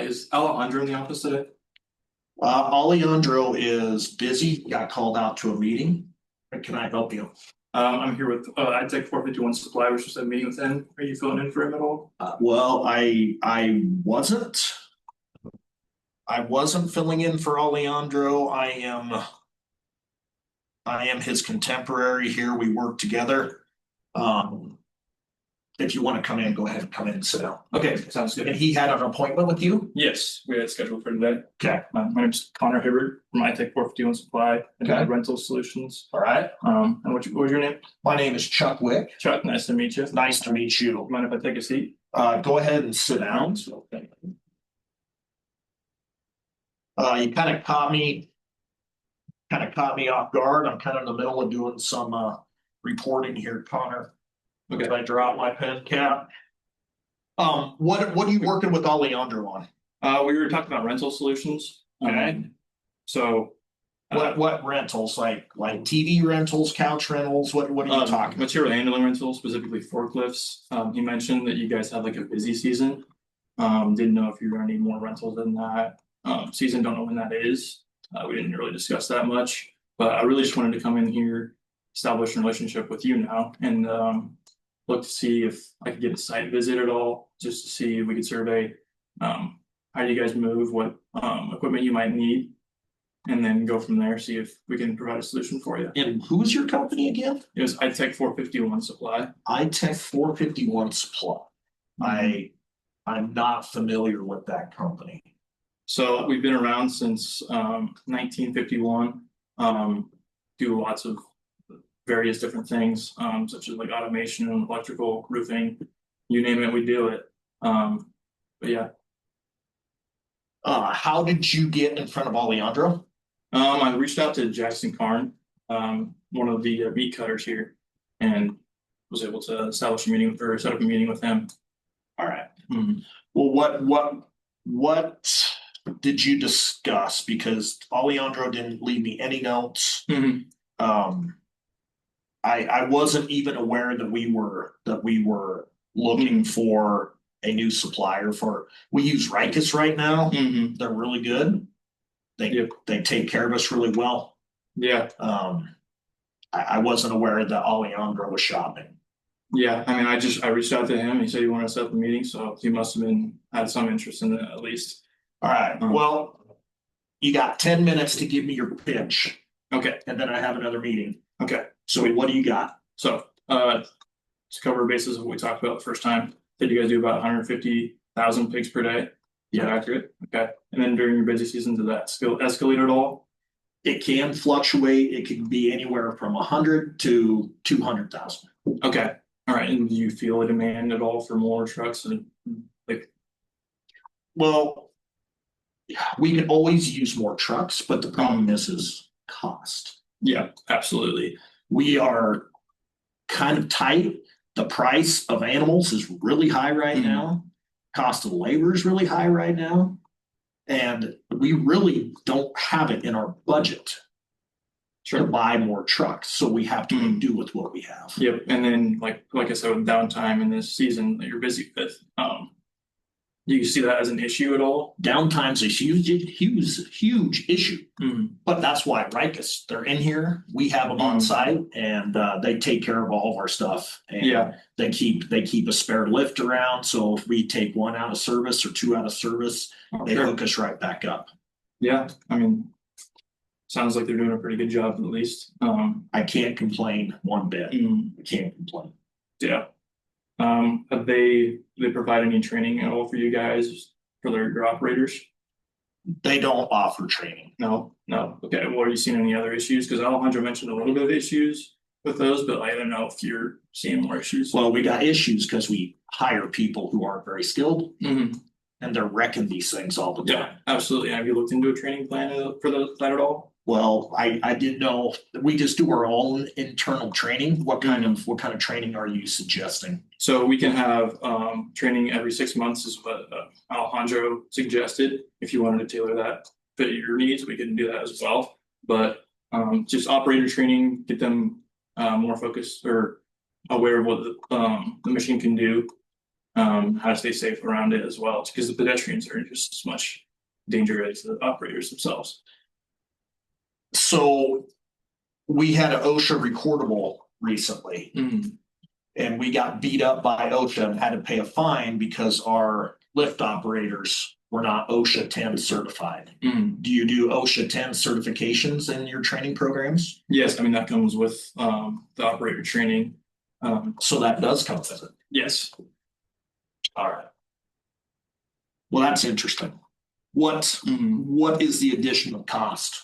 Is Alejandro in the office today? Alejandro is busy, got called out to a meeting. Can I help you? I'm here with ITEC 451 Supply. We're supposed to have a meeting with him. Are you filling in for him at all? I wasn't filling in for Alejandro. I am his contemporary here. We work together. Um, if you want to come in, go ahead and come in and sit down. Okay, sounds And good. he had an appointment with you? Yes, we had scheduled for today. Okay. My name's Connor Hibberd from ITEC 451 Supply and Okay. Rental Solutions. All right. And what was your name? My name is Chuck Wick. Chuck, nice to meet you. Nice to meet you. Mind if I take a seat? Go ahead and sit down. You kind of caught me off guard. I'm kind of in the middle of doing some reporting here, Connor. Okay. If I drop my pen cap. What are you working with Alejandro on? We were talking about rental solutions. Okay. So What rentals? Like TV rentals, couch rentals? What are you talking? material handling rentals, specifically forklifts. He mentioned that you guys had like a busy season. Didn't know if you were gonna need more rentals than that. Season, don't know when that is. We didn't really discuss that much, but I really just wanted to come in here, establish a relationship with you now, and look to see if I could get a site visit at all, just to see if we could survey how you guys move, what equipment you might need, and then go from there, see if we can provide a solution for you. And who's your company again? It was ITEC 451 Supply. ITEC 451 Supply. I'm not familiar with that company. So we've been around since 1951. Do lots of various different things, such as like automation, electrical, roofing, you name it, we do it. But yeah. How did you get in front of Alejandro? I reached out to Jackson Karn, one of the meat cutters here, and was able to establish a meeting or set up a meeting with him. All right. Well, what did you discuss? Because Alejandro didn't leave me any notes. I wasn't even aware that we were looking for a new supplier for. We use Ricus right now. They're really good. They take care of us really well. Yeah. I wasn't aware that Alejandro was shopping. Yeah, I mean, I reached out to him. He said he wanted to set up a meeting, so he must have had some interest in it at least. All right. Well, you got 10 minutes to give me your pitch. Okay. And then I have another meeting. Okay. So what do you got? So to cover bases of what we talked about the first time, did you guys do about 150,000 pigs per day? Yeah, accurate. Okay. And then during your busy season, did that escalate at all? It can fluctuate. It can be anywhere from 100 to 200,000. Okay. All right. And do you feel a demand at all for more trucks? And well, we can always use more trucks, but the problem is cost. Yeah, absolutely. We are kind of tight. The price of animals is really high right now. Cost of labor is really high right now. And we really don't have it in our budget to buy more trucks. So we have to make do with what we have. Yep. And then like I said, with downtime in this season that you're busy with, do you see that as an issue at all? Downtime's a huge issue. But that's why Ricus, they're in here. We have them on site, and they take care of all of our stuff. And they keep a spare lift around. So if we take one out of service or two out of service, they hook us right back up. Yeah, I mean, sounds like they're doing a pretty good job at least. I can't complain one bit. I can't complain. Yeah. Have they provide any training at all for you guys for your operators? They don't offer training. No. Okay. Well, are you seeing any other issues? Because Alejandro mentioned a little bit of issues with those, but I don't know if you're seeing more issues. Well, we got issues because we hire people who aren't very skilled, and they're wrecking these things all the time. Yeah, absolutely. Have you looked into a training plan for that at all? Well, I didn't know. We just do our own internal training. What kind of training are you suggesting? So we can have training every 6 months is what Alejandro suggested. If you wanted to tailor that fit your needs, we can do that as well. But just operator training, get them more focused or aware of what the machine can do. how to stay safe around it as well, because the pedestrians are just as much danger as the operators themselves. So we had an OSHA recordable recently. And we got beat up by OSHA and had to pay a fine because our lift operators were not OSHA 10 certified. Do you do OSHA 10 certifications in your training programs? Yes, I mean, that comes with the operator training. So that does come with it. Yes. All right. Well, that's interesting. What is the additional cost?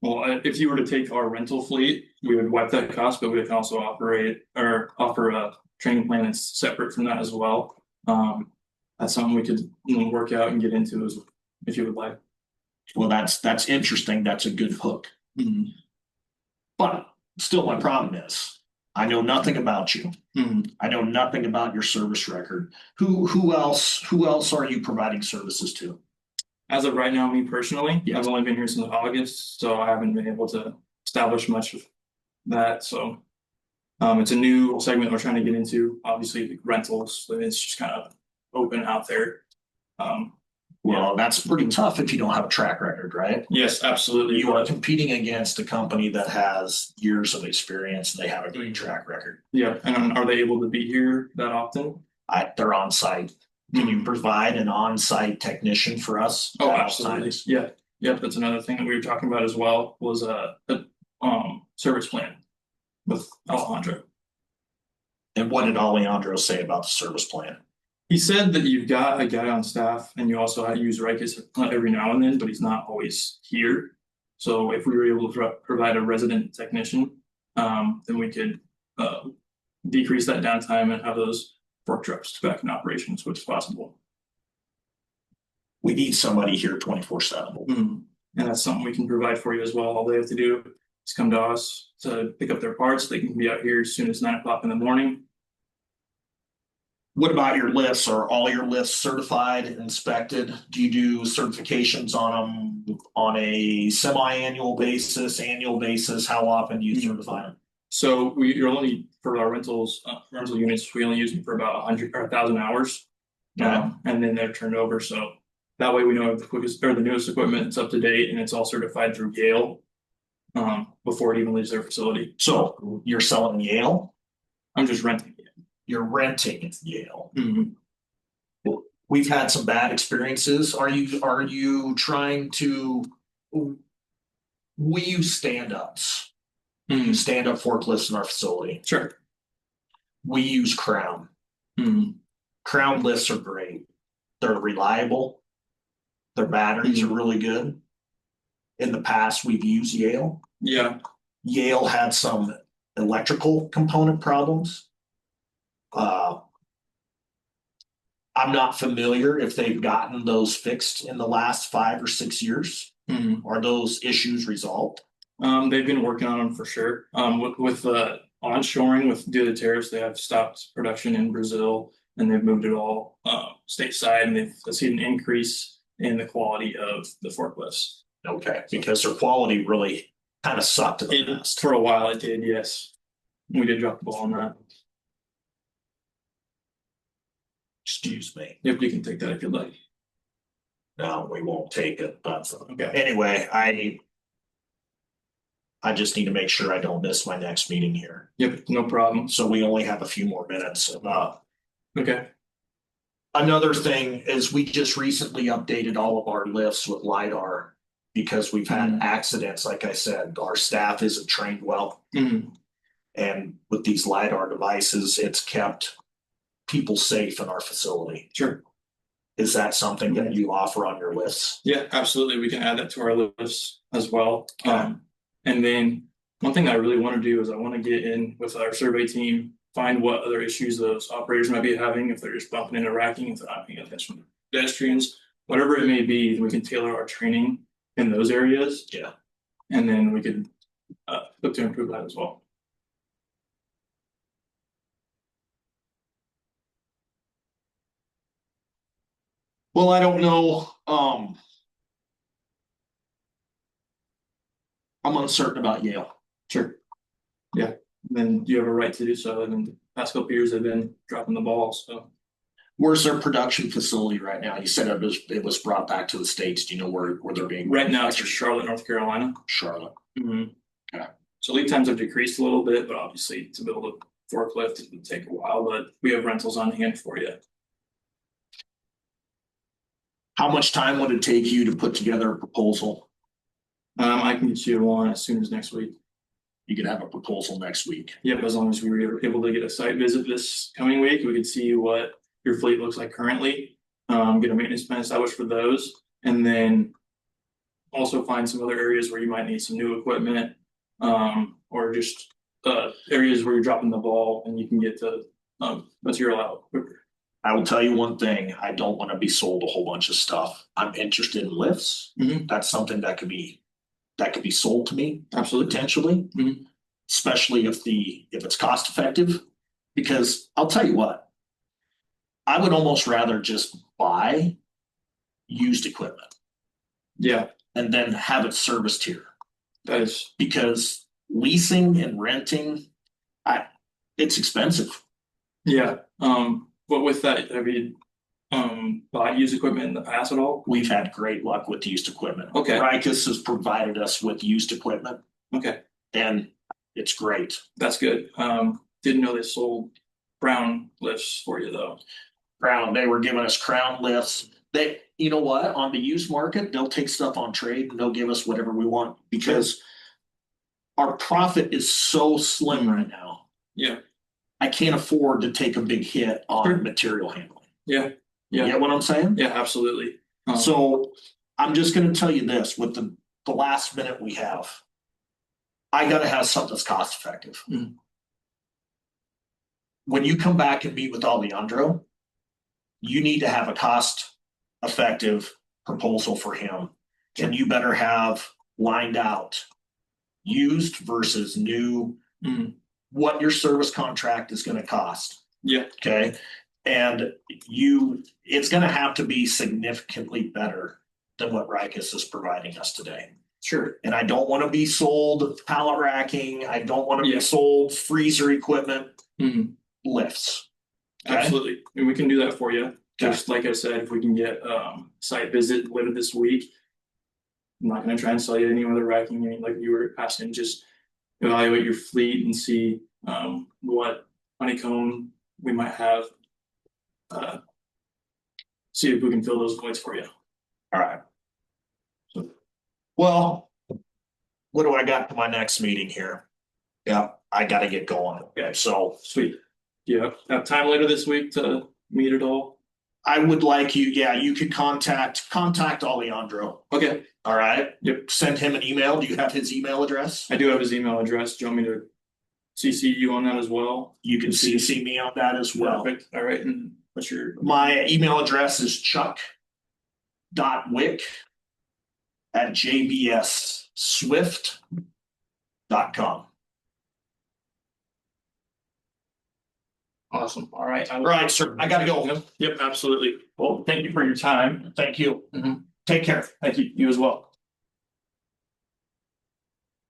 Well, if you were to take our rental fleet, we would wipe that cost, but we can also operate or offer a training plan that's separate from that as well. That's something we could work out and get into as if you would like. Well, that's interesting. That's a good hook. But still, my problem is I know nothing about you. I know nothing about your service record. Who else are you providing services to? As of right now, me personally, I've only been here since August, so I haven't been able to establish much of that. So it's a new segment we're trying to get into. Obviously, rentals, it's just kind of open out there. Well, that's pretty tough if you don't have a track record, right? Yes, absolutely. You are competing against a company that has years of experience and they have a great track record. Yeah, and are they able to be here that often? They're on site. Can you provide an on-site technician for us? Oh, absolutely. Yeah. Yep. That's another thing that we were talking about as well was a service plan with Alejandro. And what did Alejandro say about the service plan? He said that you've got a guy on staff and you also use Rikis every now and then, but he's not always here. So if we were able to provide a resident technician, then we could decrease that downtime and have those fork trucks back in operation as quick as possible. We need somebody here 24/7. And that's something we can provide for you as well. All they have to do is come to us to pick up their parts. They can be out here as soon as 9 o'clock in the morning. What about your lifts? Are all your lifts certified, inspected? Do you do certifications on them on a semi-annual basis, annual basis? How often do you certify them? So you're only for our rental units, we only use them for about 100 or 1,000 hours. And then they're turned over. So that way we know if the quickest or the newest equipment is up to date and it's all certified through Yale before it even leaves their facility. So you're selling Yale? I'm just renting it. You're renting Yale. We've had some bad experiences. Are you trying to? We use stand-ups. Stand-up forklifts in our facility. Sure. We use Crown. Crown lifts are great. They're reliable. Their batteries are really good. In the past, we've used Yale. Yeah. Yale had some electrical component problems. I'm not familiar if they've gotten those fixed in the last 5 or 6 years. Are those issues resolved? They've been working on them for sure. With onshoring due to tariffs, they have stopped production in Brazil and they've moved it all stateside, and they've seen an increase in the quality of the forklifts. Okay, because their quality really kind of sucked in the past. For a while it did, yes. We did drop the ball on that. Excuse me. Yep, you can take that if you'd like. No, we won't take it. But okay. Anyway, I just need to make sure I don't miss my next meeting here. Yep, no problem. So we only have a few more minutes. Okay. Another thing is we just recently updated all of our lifts with LiDAR because we've had accidents. Like I said, our staff isn't trained well. And with these LiDAR devices, it's kept people safe in our facility. Sure. Is that something that you offer on your lifts? Yeah, absolutely. We can add that to our lifts as well. And then one thing I really want to do is I want to get in with our survey team, find what other issues those operators might be having, if they're just bumping into racking, if they're not paying attention to pedestrians, whatever it may be, we can tailor our training in those areas. Yeah. And then we could look to improve that as well. Well, I don't know. I'm uncertain about Yale. Sure. Yeah. And then you have a right to do so. And past couple years they've been dropping the ball, so. Where's their production facility right now? You said it was brought back to the States. Do you know where they're being? Right now it's just Charlotte, North Carolina. Charlotte. Okay. So lead times have decreased a little bit, but obviously to build a forklift it would take a while, but we have rentals on hand for you. How much time would it take you to put together a proposal? I can get you one as soon as next week. You could have a proposal next week. Yep, as long as we were able to get a site visit this coming week, we could see what your fleet looks like currently. Get a maintenance plan established for those, and then also find some other areas where you might need some new equipment, or just areas where you're dropping the ball and you can get the material out quicker. I will tell you one thing, I don't want to be sold a whole bunch of stuff. I'm interested in lifts. That's something that could be sold to me. Absolutely. Potentially. Especially if it's cost effective. Because I'll tell you what, I would almost rather just buy used equipment. Yeah. And then have it serviced here. That is. Because leasing and renting, it's expensive. Yeah. But with that, have you bought used equipment in the past at all? We've had great luck with used equipment. Okay. Rykus has provided us with used equipment. Okay. And it's great. That's good. Didn't know they sold Brown lifts for you though. They were giving us Crown lifts. You know what? On the used market, they'll take stuff on trade and they'll give us whatever we want because our profit is so slim right now. Yeah. I can't afford to take a big hit on material handling. Yeah. You get what I'm saying? Yeah, absolutely. So I'm just going to tell you this with the last minute we have, I got to have something that's cost effective. When you come back and meet with Alejandro, you need to have a cost effective proposal for him. And you better have lined out used versus new, what your service contract is going to cost. Yeah. Okay. And it's going to have to be significantly better than what Rykus is providing us today. Sure. And I don't want to be sold pallet racking. I don't want to be sold freezer equipment, lifts. Okay? Absolutely. And we can do that for you. Just like I said, if we can get site visit later this week, I'm not going to try and sell you any other racking. I mean, like you were asking, just evaluate your fleet and see what honeycomb we might have. See if we can fill those voids for you. All right. Well, what do I got for my next meeting here? Yeah, I got to get going. Okay, so sweet. Yeah, have time later this week to meet at all? I would like you. Yeah, you could contact Alejandro. Okay. All right. Yep. Send him an email. Do you have his email address? I do have his email address. Do you want me to CC you on that as well? You can CC me on that as well. Perfect. All right. And what's your? My email address is chuck.wick@jbsswift.com. Awesome. All right. All right, sir. I got to go. Yep, absolutely. Well, thank you for your time. Thank you. Take care. Thank you. You as well.